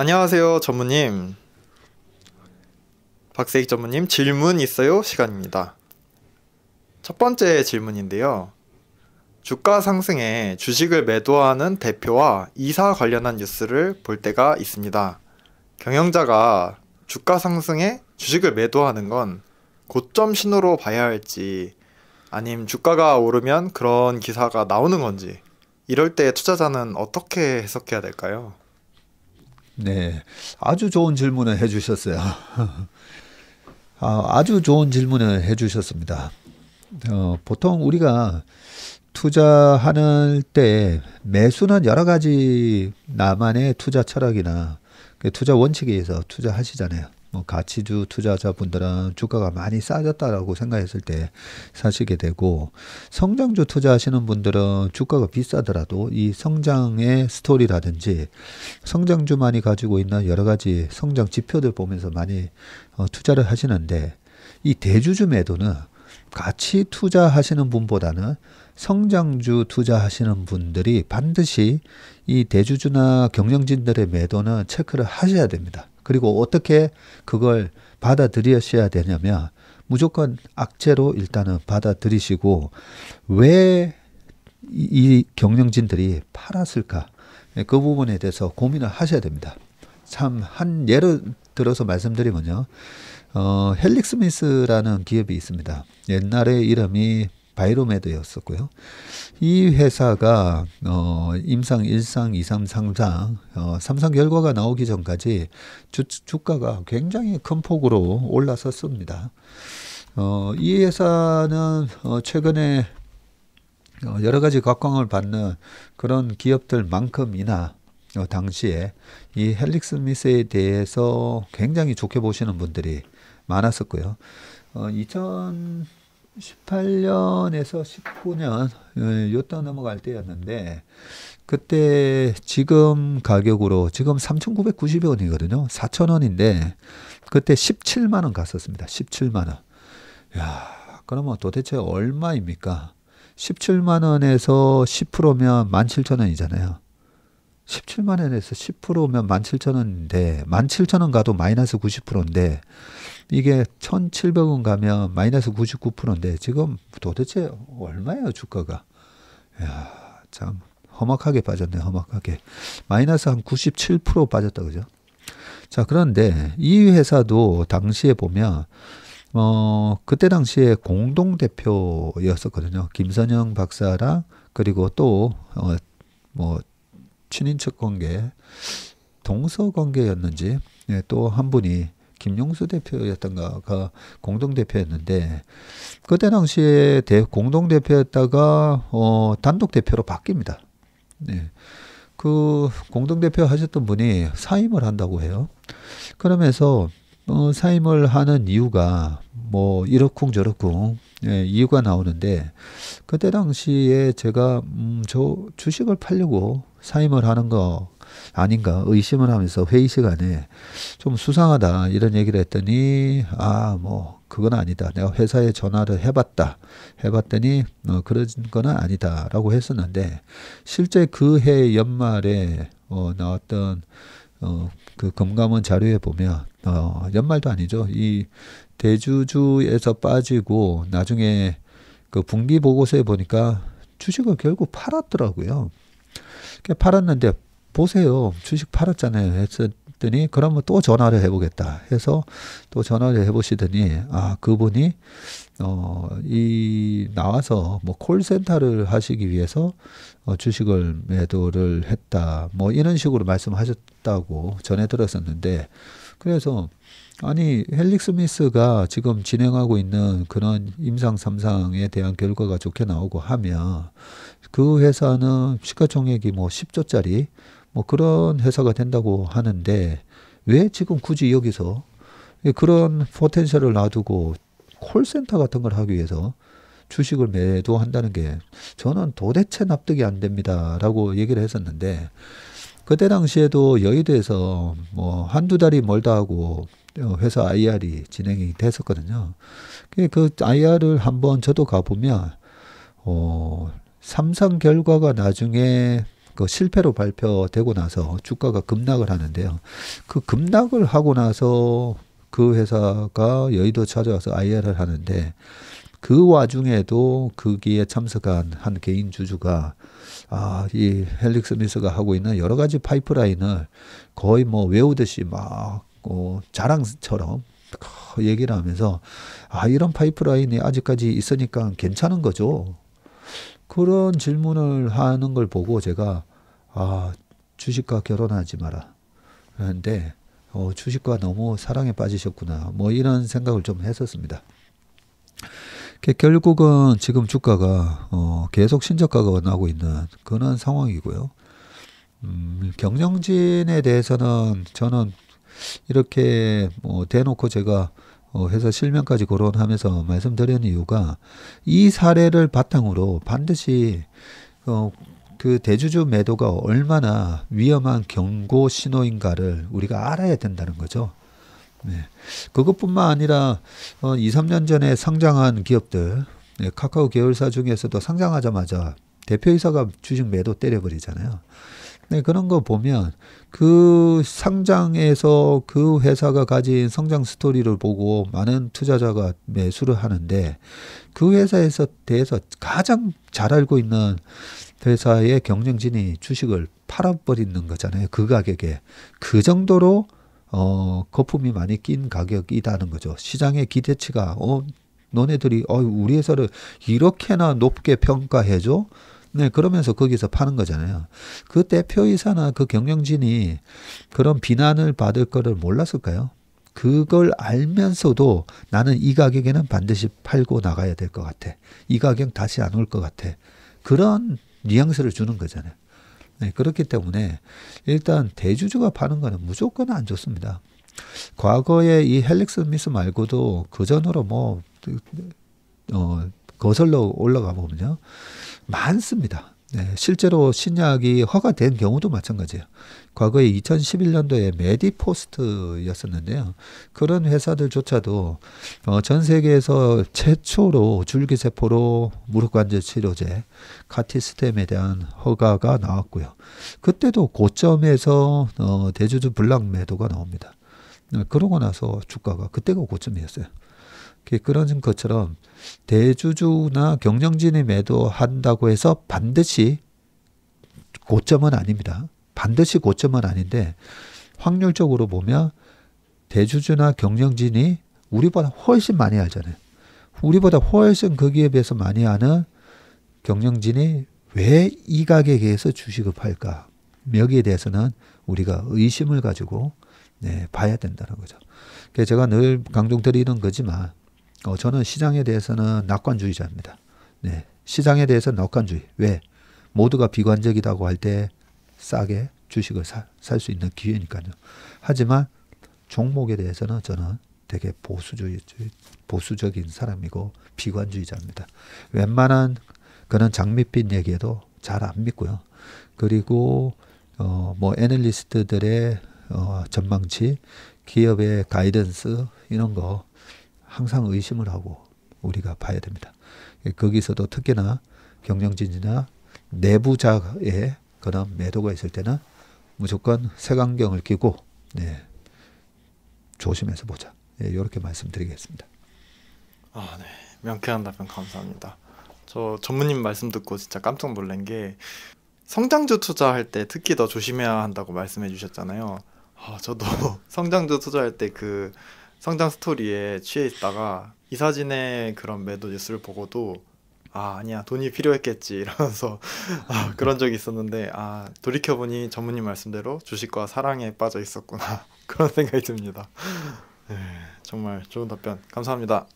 안녕하세요, 전무님. 박세익 전무님, 질문 있어요? 시간입니다. 첫 번째 질문인데요. 주가 상승에 주식을 매도하는 대표와 이사 관련한 뉴스를 볼 때가 있습니다. 경영자가 주가 상승에 주식을 매도하는 건 고점 신호로 봐야 할지, 아님 주가가 오르면 그런 기사가 나오는 건지, 이럴 때 투자자는 어떻게 해석해야 될까요? 네, 아주 좋은 질문을 해주셨어요. 아주 좋은 질문을 해주셨습니다. 보통 우리가 투자하는 때 매수는 여러 가지 나만의 투자 철학이나 그 투자 원칙에 의해서 투자하시잖아요. 뭐 가치주 투자자분들은 주가가 많이 싸졌다라고 생각했을 때 사시게 되고, 성장주 투자하시는 분들은 주가가 비싸더라도 이 성장의 스토리라든지 성장주만이 가지고 있는 여러 가지 성장 지표들 보면서 많이 투자를 하시는데, 이 대주주 매도는 가치 투자하시는 분보다는 성장주 투자하시는 분들이 반드시 이 대주주나 경영진들의 매도는 체크를 하셔야 됩니다. 그리고 어떻게 그걸 받아들이셔야 되냐면, 무조건 악재로 일단은 받아들이시고, 왜 이 경영진들이 팔았을까? 그 부분에 대해서 고민을 하셔야 됩니다. 참, 한 예를 들어서 말씀드리면요. 헬릭스미스라는 기업이 있습니다. 옛날에 이름이 바이로메드였었고요. 이 회사가 임상 1상, 2상, 3상, 3상 결과가 나오기 전까지 주가가 굉장히 큰 폭으로 올라섰습니다. 이 회사는 최근에 여러 가지 각광을 받는 그런 기업들만큼이나 당시에 이 헬릭스미스에 대해서 굉장히 좋게 보시는 분들이 많았었고요. 2018년에서 19년 요때 넘어갈 때였는데, 그때 지금 가격으로 지금 3,990원이거든요. 4,000원인데 그때 17만 원 갔었습니다. 17만 원. 야, 그러면 도대체 얼마입니까? 17만 원에서 10%면 17,000원이잖아요. 17만 원에서 10%면 17,000원인데, 17,000원 가도 마이너스 90%인데, 이게 1,700원 가면 마이너스 99%인데, 지금 도대체 얼마예요, 주가가? 이야, 참, 험악하게 빠졌네, 험악하게. 마이너스 한 97% 빠졌다, 그죠? 자, 그런데 이 회사도 당시에 보면, 그때 당시에 공동대표였었거든요. 김선영 박사랑, 그리고 또, 뭐, 친인척 관계, 동서 관계였는지, 또 한 분이 김용수 대표였던가가 공동대표였는데, 그때 당시에 공동대표였다가 단독 대표로 바뀝니다. 네. 그 공동대표 하셨던 분이 사임을 한다고 해요. 그러면서 사임을 하는 이유가 뭐 이러쿵저러쿵 이유가 나오는데, 그때 당시에 제가 저 주식을 팔려고 사임을 하는 거 아닌가 의심을 하면서 회의 시간에 좀 수상하다 이런 얘기를 했더니, 뭐 그건 아니다, 내가 회사에 전화를 해봤더니 그런 건 아니다 라고 했었는데, 실제 그 해 연말에 나왔던 그 금감원 자료에 보면, 연말도 아니죠, 이 대주주에서 빠지고 나중에 그 분기 보고서에 보니까 주식을 결국 팔았더라고요. 팔았는데, 보세요, 주식 팔았잖아요 했더니, 그러면 또 전화를 해보겠다 해서 또 전화를 해보시더니, 그분이 이 나와서 뭐 콜센터를 하시기 위해서 주식을 매도를 했다, 뭐 이런 식으로 말씀하셨다고 전해 들었었는데, 그래서 아니, 헬릭스미스가 지금 진행하고 있는 그런 임상 3상에 대한 결과가 좋게 나오고 하면, 그 회사는 시가총액이 뭐 10조짜리 뭐 그런 회사가 된다고 하는데, 왜 지금 굳이 여기서 그런 포텐셜을 놔두고 콜센터 같은 걸 하기 위해서 주식을 매도한다는 게 저는 도대체 납득이 안 됩니다 라고 얘기를 했었는데, 그때 당시에도 여의도에서 뭐 한두 달이 멀다 하고 회사 IR이 진행이 됐었거든요. 그 IR을 한번 저도 가보면, 삼상 결과가 나중에 그 실패로 발표되고 나서 주가가 급락을 하는데요. 그 급락을 하고 나서 그 회사가 여의도 찾아와서 IR을 하는데 그 와중에도 거기에 참석한 한 개인 주주가 이 헬릭스 미스가 하고 있는 여러 가지 파이프라인을 거의 뭐 외우듯이 막 자랑처럼 얘기를 하면서 이런 파이프라인이 아직까지 있으니까 괜찮은 거죠. 그런 질문을 하는 걸 보고 제가 주식과 결혼하지 마라. 그런데 주식과 너무 사랑에 빠지셨구나. 뭐 이런 생각을 좀 했었습니다. 결국은 지금 주가가 계속 신저가가 나고 있는 그런 상황이고요. 경영진에 대해서는 저는 이렇게 대놓고 제가 회사 실명까지 거론하면서 말씀드리는 이유가 이 사례를 바탕으로 반드시 그 대주주 매도가 얼마나 위험한 경고 신호인가를 우리가 알아야 된다는 거죠. 네. 그것뿐만 아니라 2, 3년 전에 상장한 기업들, 카카오 계열사 중에서도 상장하자마자 대표이사가 주식 매도 때려버리잖아요. 네, 그런 거 보면 그 상장에서 그 회사가 가진 성장 스토리를 보고 많은 투자자가 매수를 하는데 그 회사에서 대해서 가장 잘 알고 있는 회사의 경영진이 주식을 팔아버리는 거잖아요. 그 가격에. 그 정도로 거품이 많이 낀 가격이다는 거죠. 시장의 기대치가 너네들이 우리 회사를 이렇게나 높게 평가해줘? 네, 그러면서 거기서 파는 거잖아요. 그 대표이사나 그 경영진이 그런 비난을 받을 거를 몰랐을까요? 그걸 알면서도 나는 이 가격에는 반드시 팔고 나가야 될 것 같아. 이 가격 다시 안 올 것 같아. 그런 뉘앙스를 주는 거잖아요. 네, 그렇기 때문에 일단 대주주가 파는 거는 무조건 안 좋습니다. 과거에 이 헬릭스 미스 말고도 그 전으로 거슬러 올라가 보면요. 많습니다. 네, 실제로 신약이 허가된 경우도 마찬가지예요. 과거에 2011년도에 메디포스트였었는데요. 그런 회사들조차도 전 세계에서 최초로 줄기세포로 무릎관절 치료제 카티스템에 대한 허가가 나왔고요. 그때도 고점에서 대주주 블락 매도가 나옵니다. 그러고 나서 주가가 그때가 고점이었어요. 그런 것처럼 대주주나 경영진이 매도한다고 해서 반드시 고점은 아닙니다. 반드시 고점은 아닌데 확률적으로 보면 대주주나 경영진이 우리보다 훨씬 많이 알잖아요. 우리보다 훨씬 거기에 비해서 많이 아는 경영진이 왜 이 가격에서 주식을 팔까? 여기에 대해서는 우리가 의심을 가지고 봐야 된다는 거죠. 그래서 제가 늘 강조드리는 거지만 저는 시장에 대해서는 낙관주의자입니다. 네, 시장에 대해서는 낙관주의. 왜? 모두가 비관적이라고 할 때 싸게 주식을 살 수 있는 기회니까요. 하지만 종목에 대해서는 저는 되게 보수적인 사람이고 비관주의자입니다. 웬만한 그런 장밋빛 얘기에도 잘 안 믿고요. 그리고 애널리스트들의 전망치, 기업의 가이던스 이런 거 항상 의심을 하고 우리가 봐야 됩니다. 거기서도 특히나 경영진이나 내부자의 그런 매도가 있을 때는 무조건 색안경을 끼고 조심해서 보자. 이렇게 말씀드리겠습니다. 네. 명쾌한 답변 감사합니다. 저 전무님 말씀 듣고 진짜 깜짝 놀란 게 성장주 투자할 때 특히 더 조심해야 한다고 말씀해 주셨잖아요. 저도 성장주 투자할 때 그 성장 스토리에 취해 있다가 이사진의 그런 매도 뉴스를 보고도 아니야 돈이 필요했겠지 이러면서 그런 적이 있었는데 돌이켜보니 전무님 말씀대로 주식과 사랑에 빠져 있었구나 그런 생각이 듭니다. 네, 정말 좋은 답변 감사합니다.